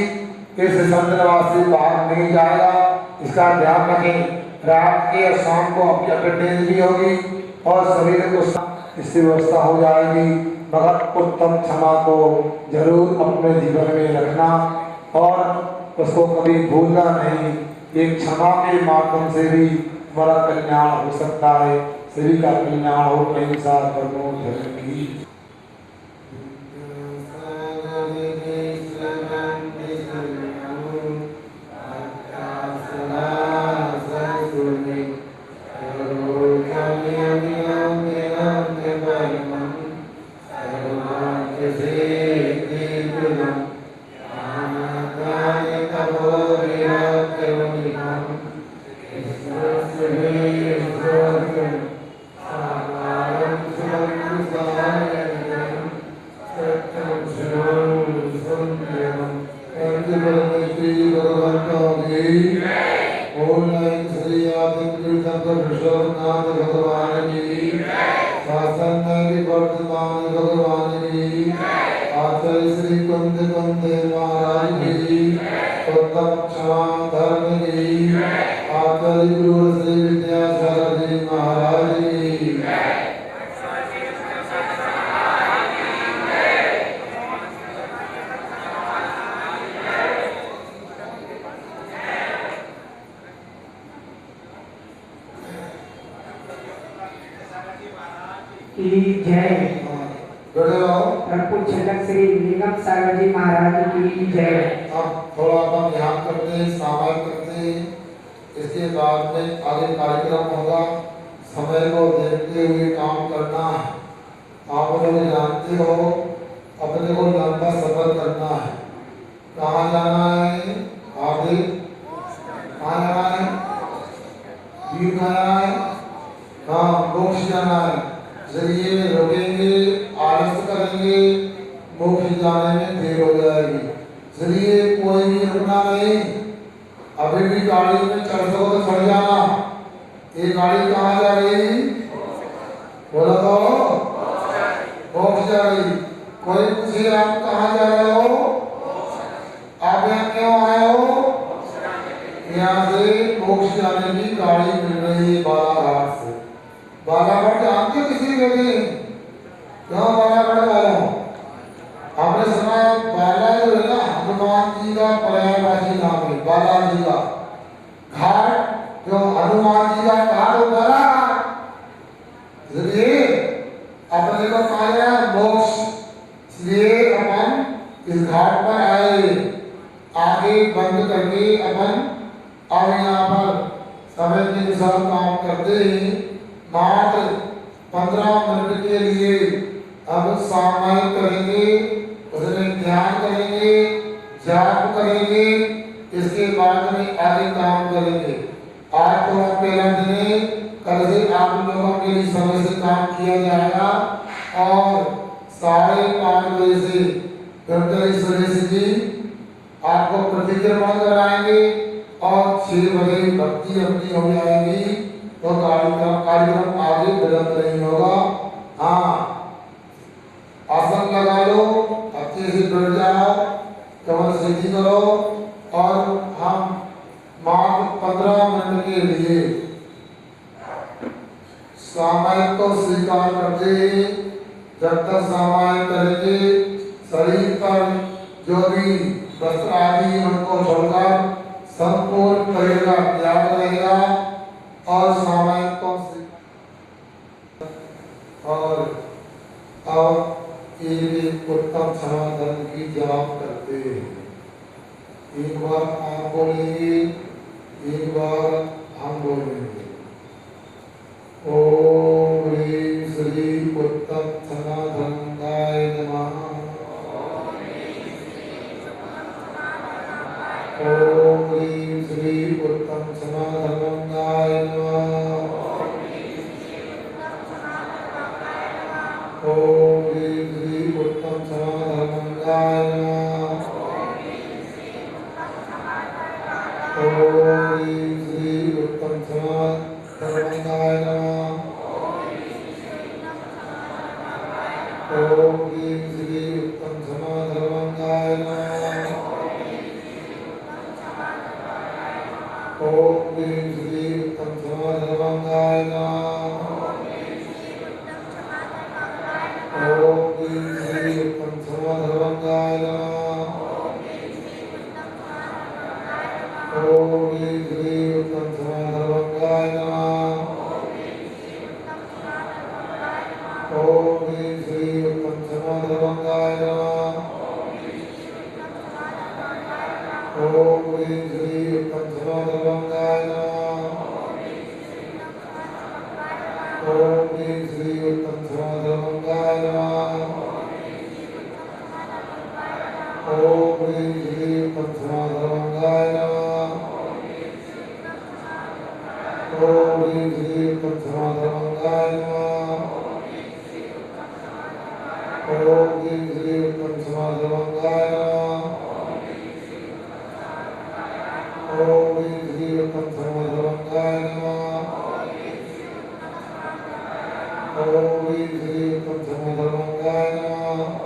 इस संतवास से बाहर नहीं जाएगा, इसका ध्यान रखें। रात के और शाम को आपकी अटेंडेंस भी होगी और सवेरे को इसकी व्यवस्था हो जाएगी। मगर उत्तम क्षमा को जरूर अपने जीवन में रखना और उसको कभी भूलना नहीं। एक क्षमा के माध्यम से भी हमारा कल्याण हो सकता है, सभी का कल्याण हो। कहीं साथ परमो धर्म की भगवान की जय श्री कुंद कुंदे महाराज की, उत्तम क्षमा धर्म की, आचार्य गुरु श्री विद्यासागर जी महाराज की। जय प्रभु छलक श्री निगम सागर जी महाराज की जय। अब थोड़ा अपन ध्यान करते हैं, सामायिक करते हैं, इसके बाद में आगे कार्यक्रम होगा। समय को देखते हुए काम करना है। आप लोग जानते हो अपने को लंबा सफर करना है। कहाँ जाना है? आगे कहाँ जाना है? वीर कहाँ जाना है? हाँ, मोक्ष जाना है। चलिए रुकेंगे, आलस करेंगे, मोक्ष जाने में देर हो जाएगी। चलिए कोई भी रुकना नहीं। अभी भी गाड़ी में चढ़ सको तो चढ़ जाना। ये गाड़ी कहाँ जा रही? बोला तो मोक्ष जा रही। कोई पूछे आप कहाँ जा रहे हो? आप यहाँ क्यों आए हो? यहाँ से मोक्ष जाने की गाड़ी मिल रही है बालाघाट से। बालाघाट जानते किसी को नहीं? क्यों बालाघाट वालों? हमने सुना बाला जो है ना, हनुमान जी का पर्यायवाची नाम है। बालाजी का घाट, जो हनुमान जी का घाट हो बालाघाट। इसलिए अपने को कहा गया मोक्ष, इसलिए अपन इस घाट पर आए। आगे बंद करके अपन अब यहाँ पर समय के अनुसार काम करते ही मात्र 15 मिनट के लिए अब सामायिक करेंगे, उसमें ध्यान करेंगे, जाप करेंगे, इसके बाद में आगे काम करेंगे। आज तो पहला दिन है, कल से आप लोगों के लिए समय से काम किया जाएगा और 5:30 बजे से गणेश जी आपको प्रतिक्रमण कराएंगे और 6 बजे भक्ति अपनी हो जाएगी। तो कार्यक्रम आगे विलंब नहीं होगा। हाँ, आसन लगा लो, अच्छे से बैठ जाओ, कमर सीधी करो और हम मात्र 15 मिनट के लिए सामायिक को स्वीकार करते हैं। जब तक सामायिक करेंगे, शरीर पर जो भी वस्त्र आदि उनको छोड़कर संपूर्ण शरीर का त्याग रहेगा और सामायिक को और अब एक उत्तम समाधान की जाप करते हैं। एक बार आप बोलेंगे, एक बार हम बोलेंगे। ओम ह्रीं श्री उत्तम समाधानाय नमः। ओम ह्रीं श्री उत्तम समाधानाय नमः। ओम ह्रीं श्री उत्तम समाधानाय नमः। ओम ह्रीं श्री उत्तम समाधानाय नमः। ओम ह्रीं श्री उत्तम समाधानाय नमः। ओम ह्रीं श्री उत्तम समाधानाय नमः। ओम ह्रीं श्री उत्तम समाधानाय नमः। ओम ह्रीं श्री उत्तम समाधानाय नमः। ओम ह्रीं श्री उत्तम समाधानाय नमः। ओम ह्रीं श्री उत्तम समाधानाय नमः। ओम ह्रीं श्री उत्तम समाधानाय नमः। ओम ह्रीं श्री उत्तम समाधानाय नमः। ओम ह्रीं श्री उत्तम समाधानाय नमः। ओम ह्रीं श्री उत्तम समाधानाय नमः। ओम ह्रीं श्री उत्तम समाधानाय नमः। ओम ह्रीं श्री उत्तम समाधानाय नमः।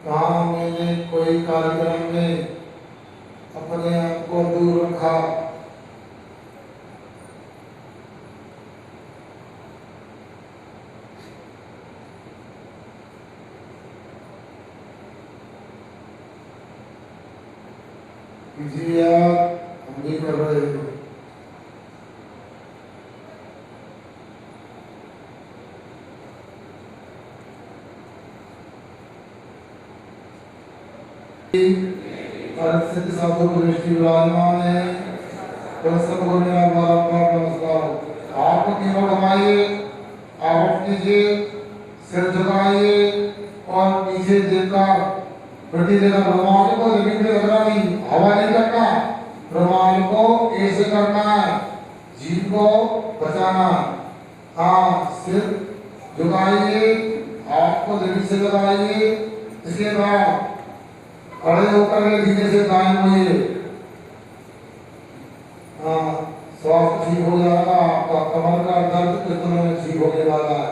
काम में कोई कार्यक्रम में अपने आप को दूर रखा, कीजिए आप, हम भी कर रहे हैं। सिद्ध साधु को दृष्टि विराजमान है, सबको मेरा बारंबार नमस्कार। आप तीनों घुमाइए, आप कीजिए, सिर झुकाइए और नीचे देखकर प्रति देना। रुमाल को जमीन पे रखना नहीं, हवा नहीं करना, रुमाल को ऐसे करना है, जीभ को बचाना। हाँ, सिर झुकाइए, आपको जमीन से लगाइए। इसके बाद खड़े होकर के धीरे से दाएं मुड़िए। हाँ, स्वास्थ्य ठीक हो जाएगा, आपका कमर का दर्द कुछ दिनों में ठीक होने वाला है,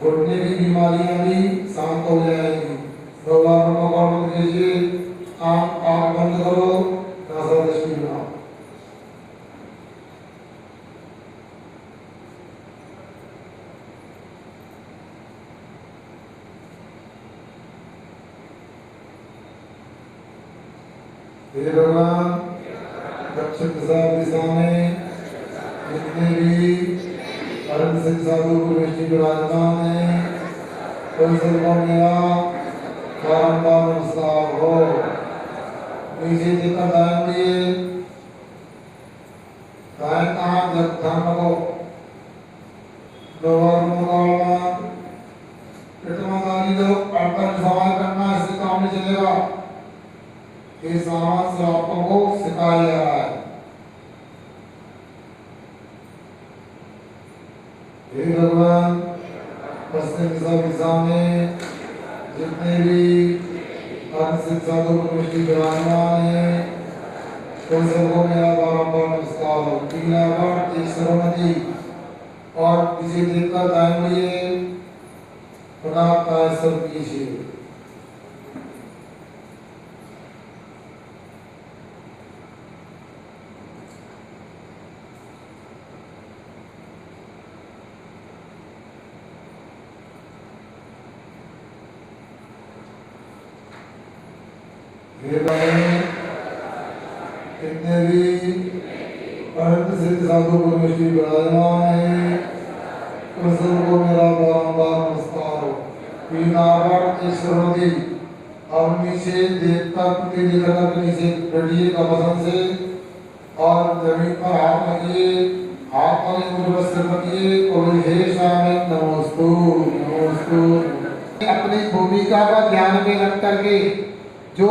घुटने की बीमारियां भी शांत हो जाएंगी। भगवान को गौरव कीजिए, आँख बंद करो, नासा दृष्टि बनाओ। हे भगवान, दक्षिण दिशा में जितने भी अरविंद सिंह साधु को दृष्टि विराजमान है, उन सबको मेरा बारंबार नमस्कार हो। नीचे देखकर दाएं मुड़िए, दाएं कान जब ध्यान रखो, लोग अड़कर सवाल करना, इससे काम नहीं चलेगा। ये सामान से आपको को सिखाया जा रहा है। हे भगवान, पश्चिम दिशा में जितने भी अनसिद्ध साधु को दृष्टि विराजमान है, उन सबको मेरा बारंबार नमस्कार हो। पीला वर्ण एक सरमति और पीछे देखकर दाएं मुड़िए, पुनः काय सर कीजिए। कितने भी अनंत सिद्ध साधु को दृष्टि विराजमान है, उन सबको मेरा बारंबार नमस्कार हो। और नीचे देखकर प्रति देखकर नीचे बैठिए कमसन से और जमीन पर हाथ रखिए, हाथ पर मुझे सिर रखिए और हे स्वामी नमोस्तु नमोस्तु। अपनी भूमिका का ध्यान में रख करके जो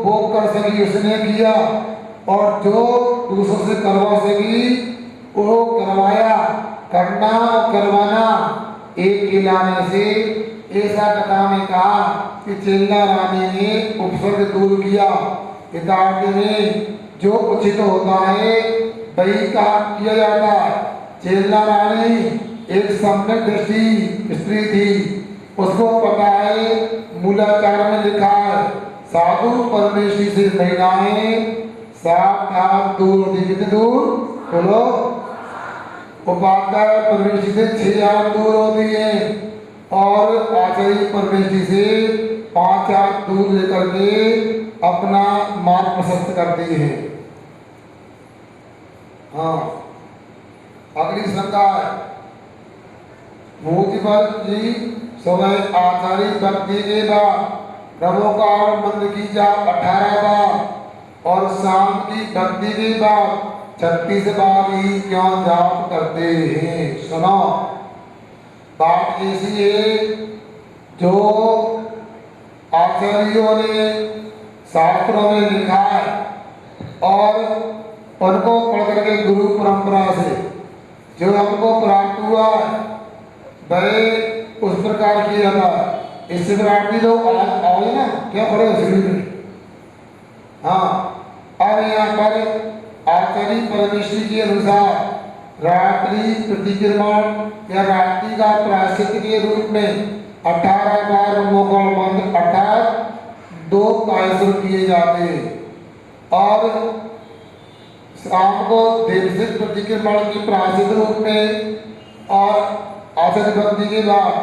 वो कर सकी उसने किया और जो दूसरों से करवा सकी वो करवाया। करना और करवाना एक के लाने से ऐसा कथा में कहा कि चेल्ला रानी ने उपसर्ग दूर किया। यथार्थ में जो उचित होता है वही काम किया जाता है। चेल्ला रानी एक सम्यक दृष्टि स्त्री थी, उसको पता है, मूलाचार में लिखा है साधु परमेश्वरी से महिलाएं साक्षात दूर दिखते दूर बोलो, उपाध्याय परमेश्वरी से 6 हाथ दूर होती है और आचार्य परमेश्वरी से 5 हाथ दूर लेकर के अपना मार्ग प्रशस्त करती है। हाँ, अगली शंका है, मोतीबाल जी समय आचार्य भक्ति के बाद नमोकार मंत्र की जाप 18 बार और शाम की भक्ति के बाद 36 बार ही क्यों जाप करते हैं? सुनो, बात ऐसी है जो आचार्यों ने शास्त्रों में लिखा है और उनको पढ़ करके गुरु परंपरा से जो हमको प्राप्त हुआ है वह उस प्रकार किया था। इससे विराटी लोग आओ ना, क्या पढ़े उस। हाँ, अब यहाँ पर आचार्य परमेश्वरी के अनुसार रात्रि प्रतिक्रमण या रात्रि का प्रायश्चित के रूप में 18 बार मोकल मंत्र अर्थात 2 कायसुर किए जाते और शाम को देवसित प्रतिक्रमण की प्रायश्चित रूप में और आचरण बंदी के बाद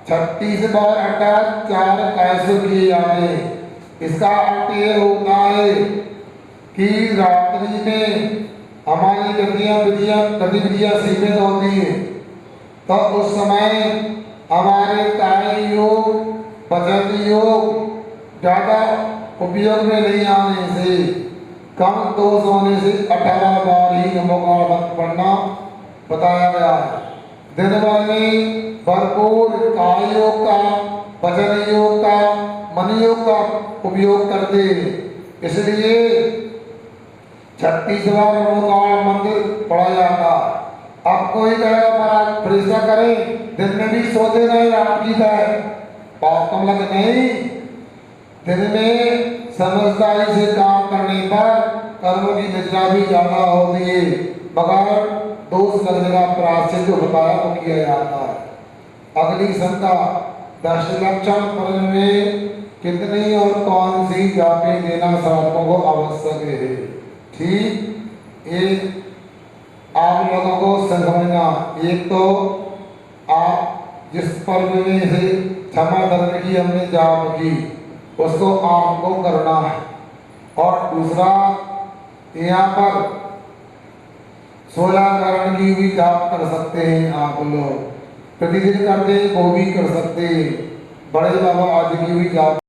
36 बार अर्थात 4 कायसुर किए जाते हैं। इसका अर्थ ये होता है कि रात्रि में हमारी गतिविधियां सीमित होती हैं, तो उस समय हमारे कार्य योग बचत योग ज़्यादा उपयोग में नहीं आने से, कम दोष होने से 18 बार ही नमोकार मंत्र पढ़ना बताया गया है। दिन भर में भरपूर कार्य योग का, वचन योग का, मन योग का उपयोग करते हैं, इसलिए 36 बार नमोकार मंत्र पढ़ा जाता है। अब कोई कहेगा महाराज फरिश्ता करें, दिन में भी सोते नहीं रात की तरह, पाप कम लगे नहीं। दिन में समझदारी से काम करने पर कर्मों की निद्रा भी ज्यादा होती है, मगर दोष लगने का प्रायश्चित जो बताया वो किया जाता है। अगली शंका, 10 लक्षण पढ़ने में कितनी और कौन सी जापे देना साधकों को आवश्यक है? ठीक, एक आप लोगों को समझना, एक तो आप जिस पर्व में से क्षमा धर्म की हमने जाप की उसको आपको करना है, और दूसरा यहाँ पर 16 कारण की भी जाप कर सकते हैं। आप लोग प्रतिदिन करते वो भी कर सकते हैं, बड़े बाबा आदि की भी जाप